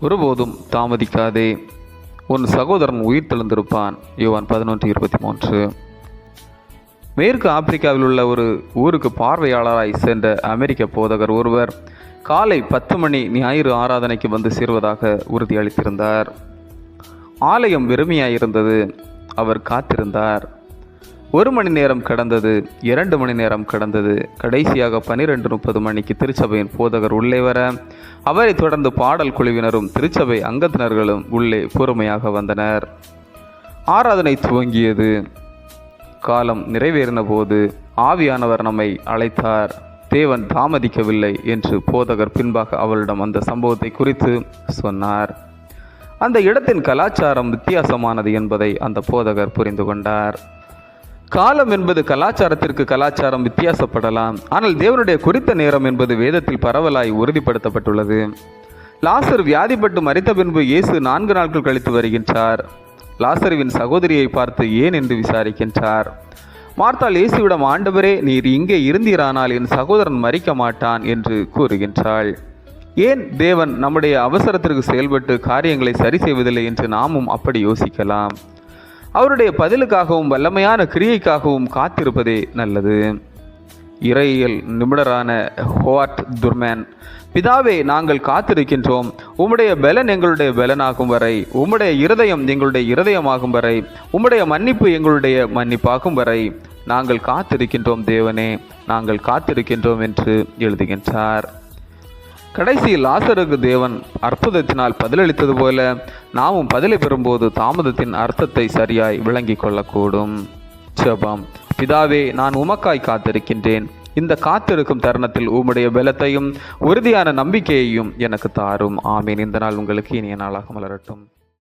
ஒருபோதும் தாமதிக்காதே, உன் சகோதரன் உயிர் தெழுந்திருப்பான். யோவான் 11:23. மேற்கு ஆப்பிரிக்காவில் உள்ள ஒரு ஊருக்கு பார்வையாளராய் சென்ற அமெரிக்க போதகர் ஒருவர் காலை 10 மணி ஞாயிறு ஆராதனைக்கு வந்து சேர்வதாக உறுதியளித்திருந்தார். ஆலயம் வெறுமையாயிருந்தது. அவர் காத்திருந்தார். 1 மணி நேரம் கடந்தது, 2 மணி நேரம் கடந்தது. கடைசியாக 12:30 மணிக்கு திருச்சபையின் போதகர் உள்ளே வர, அவரை தொடர்ந்து பாடல் குழுவினரும் திருச்சபை அங்கத்தினர்களும் உள்ளே பொறுமையாக வந்தனர். ஆராதனை துவங்கியது. காலம் நிறைவேறின போது ஆவியானவர் நம்மை அழைத்தார். தேவன் தாமதிக்கவில்லை என்று போதகர் பின்பாக அவளிடம் அந்த சம்பவத்தை குறித்து சொன்னார். அந்த இடத்தின் கலாச்சாரம் வித்தியாசமானது என்பதை அந்த போதகர் புரிந்து கொண்டார். காலம் என்பது கலாச்சாரத்திற்கு கலாச்சாரம் வித்தியாசப்படலாம். ஆனால் தேவனுடைய குறித்த நேரம் என்பது வேதத்தில் பரவலாய் உறுதிப்படுத்தப்பட்டுள்ளது. லாசர் வியாதிப்பட்டு மரித்த பின்பு இயேசு 4 நாட்கள் கழித்து வருகின்றார். லாசருவின் சகோதரியை பார்த்து ஏன் என்று விசாரிக்கின்றார். மார்த்தாள் இயேசுவிடம், ஆண்டவரே, நீர் இங்கே இருந்தீரானால் என் சகோதரன் மரிக்க மாட்டான் என்று கூறுகின்றாள். ஏன் தேவன் நம்முடைய அவசரத்திற்கு செயல்பட்டு காரியங்களை சரி செய்வதில்லை என்று நாமும் அப்படி யோசிக்கலாம். அவருடைய பதிலுக்காகவும் வல்லமையான கிரியைக்காகவும் காத்திருப்பதே நல்லது. இறையியல் நிபுணரான ஹோவார்ட் துர்மேன், பிதாவே, நாங்கள் காத்திருக்கின்றோம். உம்முடைய பலன் எங்களுடைய பலனாகும் வரை, உம்முடைய இருதயம் எங்களுடைய இருதயமாகும் வரை, உம்முடைய மன்னிப்பு எங்களுடைய மன்னிப்பாகும் வரை நாங்கள் காத்திருக்கின்றோம் தேவனே, நாங்கள் காத்திருக்கின்றோம் என்று எழுதுகின்றார். கடைசியில் லாசருக்கு தேவன் அற்புதத்தினால் பதிலளித்தது போல நாமும் பதிலை பெறும்போது தாமதத்தின் அர்த்தத்தை சரியாய் விளங்கிக் கொள்ளக்கூடும். ஜெபம். பிதாவே, நான் உமக்காய் காத்திருக்கின்றேன். இந்த காத்திருக்கும் தருணத்தில் உம்முடைய பலத்தையும் உறுதியான நம்பிக்கையையும் எனக்கு தாரும். ஆமீன். இந்த நாள் உங்களுக்கு இனிய நாளாக மலரட்டும்.